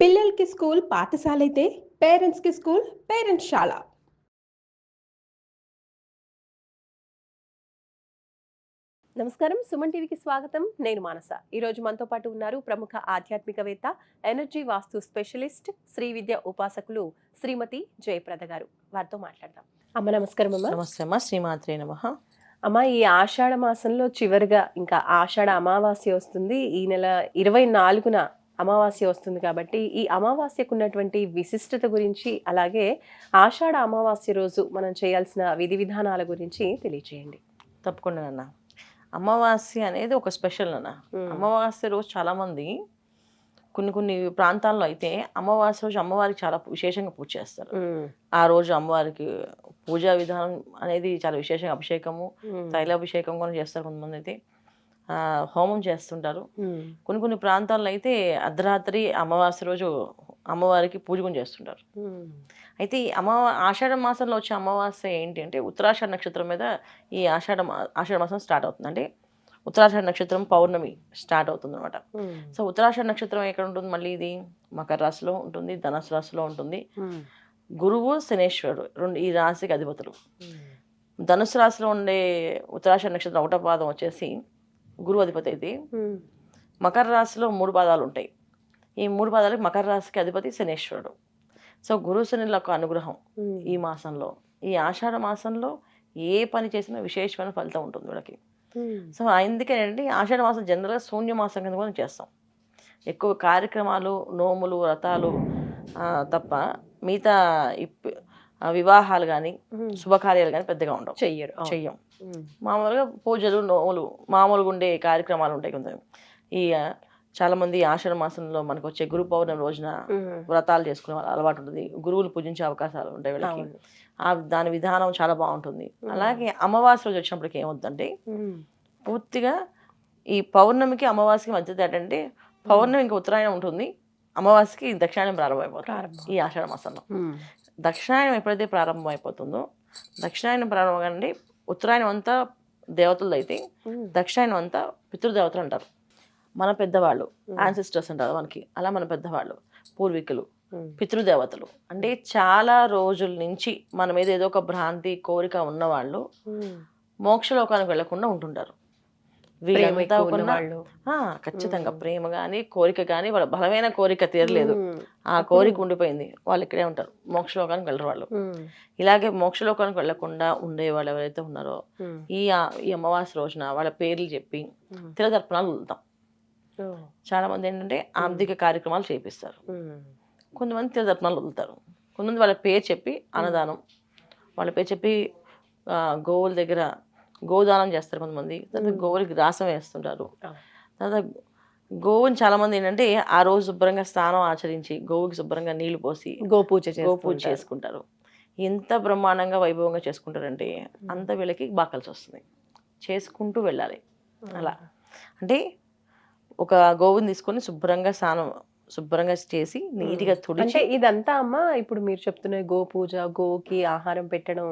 పిల్లలకి స్కూల్ పాఠశాలైతే పేరెంట్స్‌కి స్కూల్ పేరెంట్స్‌శాల. నమస్కారం. సుమన్ టీవీకి స్వాగతం. నేను మానస. ఈరోజు మనతో పాటు ఉన్నారు ప్రముఖ ఆధ్యాత్మికవేత్త, ఎనర్జీ వాస్తు స్పెషలిస్ట్, శ్రీ విద్య ఉపాసకులు శ్రీమతి జయప్రద గారు. వారితో మాట్లాడదాం. అమ్మ నమస్కారం అమ్మ. నమస్తే అమ్మ. శ్రీమాత్రే నమః. అమ్మ, ఈ ఆషాఢ మాసంలో చివరిగా ఇంకా ఆషాఢ అమావాస్య వస్తుంది. ఈ నెల 24న అమావాస్య వస్తుంది కాబట్టి ఈ అమావాస్యకు ఉన్నటువంటి విశిష్టత గురించి, అలాగే ఆషాఢ అమావాస్య రోజు మనం చేయాల్సిన విధి విధానాల గురించి తెలియచేయండి. తప్పకుండా నాన్న. అమావాస్య అనేది ఒక స్పెషల్ నాన్న. అమావాస్య రోజు చాలామంది కొన్ని ప్రాంతాల్లో అయితే అమావాస్య రోజు అమ్మవారికి చాలా విశేషంగా పూజ చేస్తారు. ఆ రోజు అమ్మవారికి పూజా విధానం అనేది చాలా విశేషంగా అభిషేకము, తైలాభిషేకం కూడా చేస్తారు. కొంతమంది అయితే హోమం చేస్తుంటారు. కొన్ని ప్రాంతాల్లో అయితే అర్ధరాత్రి అమావాస్య రోజు అమ్మవారికి పూజ కూడా చేస్తుంటారు. అయితే ఈ ఆషాఢ మాసంలో వచ్చే అమావాస్య ఏంటి అంటే ఉత్తరాషాఢ నక్షత్రం మీద ఈ ఆషాఢ మాసం స్టార్ట్ అవుతుంది. అంటే ఉత్తరాషాఢ నక్షత్రం పౌర్ణమి స్టార్ట్ అవుతుంది అనమాట. సో ఉత్తరాషాఢ నక్షత్రం ఎక్కడ ఉంటుంది? మళ్ళీ ఇది మకర రాశిలో ఉంటుంది, ధనుసు రాశిలో ఉంటుంది. గురువు, శనేశ్వరుడు రెండు ఈ రాశికి అధిపతులు. ధనుసు రాశిలో ఉండే ఉత్తరాషాఢ నక్షత్రం ఒకటో పాదం వచ్చేసి గురువు అధిపతి అయితే, మకర రాశిలో 3 పాదాలు ఉంటాయి. ఈ 3 పాదాలకి మకర రాశికి అధిపతి శనేశ్వరుడు. సో గురు శనిల యొక్క అనుగ్రహం ఈ మాసంలో, ఈ ఆషాఢ మాసంలో ఏ పని చేసినా విశేషమైన ఫలితం ఉంటుంది వీళ్ళకి. సో అందుకేనండి ఆషాఢ మాసం జనరల్గా శూన్య మాసం కింద కూడా చేస్తాం. ఎక్కువ కార్యక్రమాలు, నోములు, వ్రతాలు తప్ప మిగతా వివాహాలు కానీ శుభకార్యాలు కానీ పెద్దగా ఉండవు, చెయ్యం. మామూలుగా పూజలు, నోములు, మామూలుగా ఉండే కార్యక్రమాలు ఉంటాయి. కొంచెం ఈ చాలామంది ఆషాఢ మాసంలో మనకు వచ్చే గురు పౌర్ణమి రోజున వ్రతాలు చేసుకునే వాళ్ళ అలవాటు ఉంటుంది. గురువులు పూజించే అవకాశాలు ఉంటాయి వీళ్ళకి. దాని విధానం చాలా బాగుంటుంది. అలాగే అమావాస్య రోజు వచ్చినప్పటికి ఏమవుతుందంటే పూర్తిగా ఈ పౌర్ణమికి అమావాస్యకి మధ్య ఏంటంటే పౌర్ణమి ఇంకా ఉత్తరాయణం ఉంటుంది, అమావాస్యకి దక్షిణాయనం ప్రారంభమైపోతుంది. ఈ ఆషాఢ మాసంలో దక్షిణాయనం ఎప్పుడైతే ప్రారంభం అయిపోతుందో, దక్షిణాయనం ప్రారంభంగా ఉత్తరాయణం అంతా దేవతలు అయితే దక్షిణాయనం అంతా పితృదేవతలు అంటారు. మన పెద్దవాళ్ళు, యాన్సిస్టర్స్ అంటారు మనకి. అలా మన పెద్దవాళ్ళు, పూర్వీకులు, పితృదేవతలు. అంటే చాలా రోజుల నుంచి మన మీద ఏదో ఒక భ్రాంతి, కోరిక ఉన్నవాళ్ళు మోక్షలోకానికి వెళ్లకుండా ఉంటుంటారు. వీళ్ళంతా ఖచ్చితంగా ప్రేమ కానీ కోరిక కానీ, వాళ్ళ బలమైన కోరిక తీరలేదు, ఆ కోరిక ఉండిపోయింది, వాళ్ళు ఇక్కడే ఉంటారు, మోక్షలోకానికి వెళ్ళరు వాళ్ళు. ఇలాగే మోక్షలోకానికి వెళ్లకుండా ఉండే వాళ్ళు ఎవరైతే ఉన్నారో ఈ అమావాస్య రోజున వాళ్ళ పేర్లు చెప్పి తిలతర్పణాలు వదులుతాం. చాలా మంది ఏంటంటే ఆర్థిక కార్యక్రమాలు చేపిస్తారు, కొంతమంది తిలతర్పణాలు వదులుతారు, కొంతమంది వాళ్ళ పేరు చెప్పి అన్నదానం, వాళ్ళ పేరు చెప్పి గోవుల దగ్గర గోదానం చేస్తారు. కొంతమంది తర్వాత గోవులకి గ్రాసం వేస్తుంటారు. తర్వాత గోవుని చాలా మంది ఏంటంటే ఆ రోజు శుభ్రంగా స్నానం ఆచరించి గోవుకి శుభ్రంగా నీళ్లు పోసి గోపూజ చేసుకుంటారు. ఎంత బ్రహ్మాండంగా వైభవంగా చేసుకుంటారంటే అంత వీళ్ళకి బాగా కలిసి వస్తుంది. చేసుకుంటూ వెళ్ళాలి. అలా అంటే ఒక గోవుని తీసుకొని శుభ్రంగా చేసి నీట్గా తుడిచి, ఇదంతా అమ్మ ఇప్పుడు మీరు చెప్తున్న గోపూజ, గోకి ఆహారం పెట్టడం,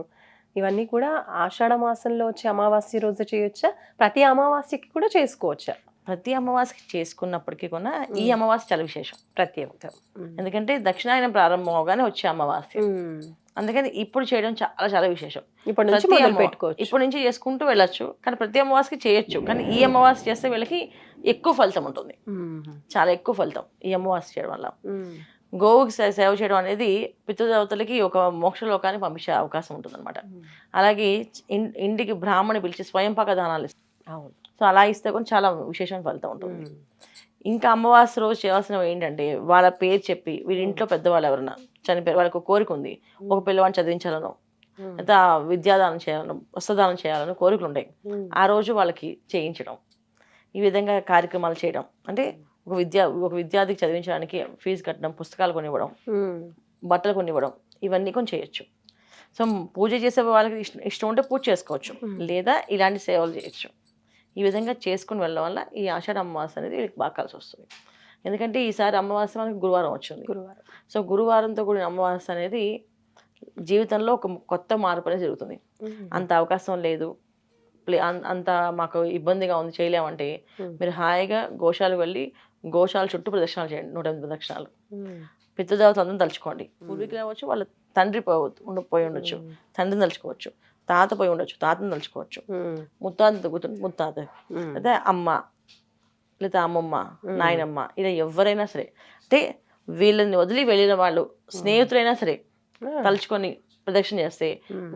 ఇవన్నీ కూడా ఆషాఢ మాసంలో వచ్చే అమావాస్య రోజు చేయొచ్చా? ప్రతి అమావాస్యకి కూడా చేసుకోవచ్చా? ప్రతి అమావాస్యకి చేసుకున్నప్పటికీ కూడా ఈ అమావాస్య చాలా విశేషం, ప్రత్యేకం. ఎందుకంటే దక్షిణాయనం ప్రారంభం అవగానే వచ్చే అమావాస్య, అందుకని ఇప్పుడు చేయడం చాలా చాలా విశేషం. ఇప్పటి నుంచి చేసుకుంటూ వెళ్ళొచ్చు, కానీ ప్రతి అమావాస్యకి చేయొచ్చు. కానీ ఈ అమావాస్య చేస్తే వీళ్ళకి ఎక్కువ ఫలితం ఉంటుంది, చాలా ఎక్కువ ఫలితం ఈ అమావాస్య చేయడం వల్ల. గోవుకి సేవ చేయడం అనేది పితృదేవతలకి ఒక మోక్షలోకాన్ని పంపించే అవకాశం ఉంటుంది అనమాట. అలాగే ఇంటికి బ్రాహ్మణి పిలిచి స్వయంపాక దానాలు ఇస్తారు. సో అలా ఇస్తే కూడా చాలా విశేషమైన ఫలితం ఉంటుంది. ఇంకా అమావాస్య రోజు చేయాల్సినవి ఏంటంటే వాళ్ళ పేరు చెప్పి, వీరి ఇంట్లో పెద్దవాళ్ళు ఎవరైనా చనిపోయారు, వాళ్ళకి కోరిక ఉంది, ఒక పిల్లవాడిని చదివించాలనో లేదా విద్యాదానం చేయాలనో వస్త్రదానం చేయాలనో కోరికలు ఉంటాయి. ఆ రోజు వాళ్ళకి చేయించడం, ఈ విధంగా కార్యక్రమాలు చేయడం. అంటే ఒక విద్యార్థికి చదివించడానికి ఫీజు కట్టడం, పుస్తకాలు కొనివ్వడం, బట్టలు కొనివ్వడం, ఇవన్నీ కొన్ని చేయొచ్చు. సో పూజ చేసే వాళ్ళకి ఇష్టం ఉంటే పూజ చేసుకోవచ్చు, లేదా ఇలాంటి సేవలు చేయొచ్చు. ఈ విధంగా చేసుకుని వెళ్ళడం వల్ల ఈ ఆషాఢ అమావాస్య అనేది వీళ్ళకి బాగా కలిసి వస్తుంది. ఎందుకంటే ఈసారి అమావాస్య మనకి గురువారం వచ్చింది. సో గురువారంతో కూడిన అమావాస్య అనేది జీవితంలో ఒక కొత్త మార్పు అనేది జరుగుతుంది. అంత అవకాశం లేదు, అంత మాకు ఇబ్బందిగా ఉంది చేయలేమంటే మీరు హాయిగా గోశాలకు వెళ్ళి గోశాల చుట్టూ ప్రదక్షిణాలు చేయండి, 108 ప్రదక్షిణాలు. పితృదేవత అందరం తలుచుకోండి. పూర్వీకులు అవ్వచ్చు, వాళ్ళ తండ్రి పోయి ఉండొచ్చు, తండ్రిని తలుచుకోవచ్చు. తాత పోయి ఉండొచ్చు, తాతని తలుచుకోవచ్చు. ముత్తాత ముత్తాత, లేదా అమ్మ, లేదా అమ్మమ్మ, నాయనమ్మ, ఇలా ఎవరైనా సరే. అంటే వీళ్ళని వదిలి వెళ్ళిన వాళ్ళు స్నేహితులైనా సరే తలుచుకొని ప్రదక్షిణ చేస్తే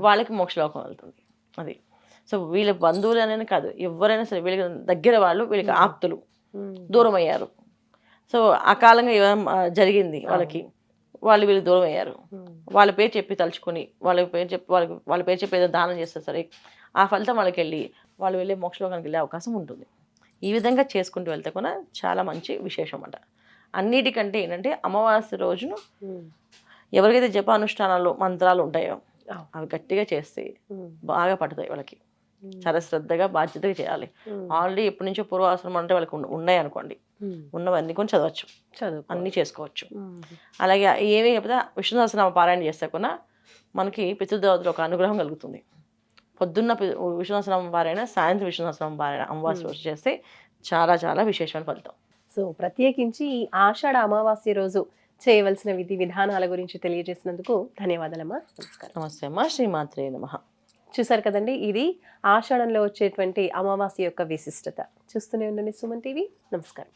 వాళ్ళకి మోక్షలోకం వెళ్తుంది. అది. సో వీళ్ళ బంధువులు అనేది కాదు, ఎవరైనా సరే వీళ్ళకి దగ్గర వాళ్ళు, వీళ్ళకి ఆప్తులు దూరం అయ్యారు. సో అకాలంగా జరిగింది వాళ్ళకి, వాళ్ళు వీళ్ళు దూరం అయ్యారు. వాళ్ళ పేరు చెప్పి తలుచుకొని వాళ్ళ పేరు చెప్పి ఏదో దానం చేస్తే సరే ఆ ఫలితం వాళ్ళకి వెళ్ళి వాళ్ళు వెళ్ళే మోక్షలోకానికి వెళ్ళే అవకాశం ఉంటుంది. ఈ విధంగా చేసుకుంటూ వెళ్తే కూడా చాలా మంచి విశేషం అన్నమాట. అన్నిటికంటే ఏంటంటే అమావాస్య రోజును ఎవరికైతే జప అనుష్ఠానాలు మంత్రాలు ఉంటాయో అవి గట్టిగా చేస్తే బాగా పడుతాయి వాళ్ళకి. చాలా శ్రద్ధగా బాధ్యతగా చేయాలి. ఆల్రెడీ ఎప్పటి నుంచో పూర్వాశ్రమం అంటే వాళ్ళకి ఉన్నాయి అనుకోండి, ఉన్నవన్నీ కొన్ని చదవచ్చు, అన్నీ చేసుకోవచ్చు. అలాగే ఏమీ చెప్తే విష్ణు సహస్రనామ పారాయణ చేస్తే కూడా మనకి పితృదేవతలు ఒక అనుగ్రహం కలుగుతుంది. పొద్దున్న విష్ణు సహస్రనామ పారాయణ, సాయంత్రం విష్ణు సహస్రనామ పారాయణ అమావాస్య రోజు చేస్తే చాలా చాలా విశేషమైన ఫలితం. సో ప్రత్యేకించి ఈ ఆషాఢ అమావాస్య రోజు చేయవలసిన విధి విధానాల గురించి తెలియజేసినందుకు ధన్యవాదాలమ్మా. నమస్కారం. నమస్తే అమ్మా. శ్రీమాత్రే నమః. చూసారు కదండి, ఇది ఆషాఢంలో వచ్చేటువంటి అమావాస్య యొక్క విశిష్టత. చూస్తూనే ఉండండి సుమన్ టీవీ. నమస్కారం.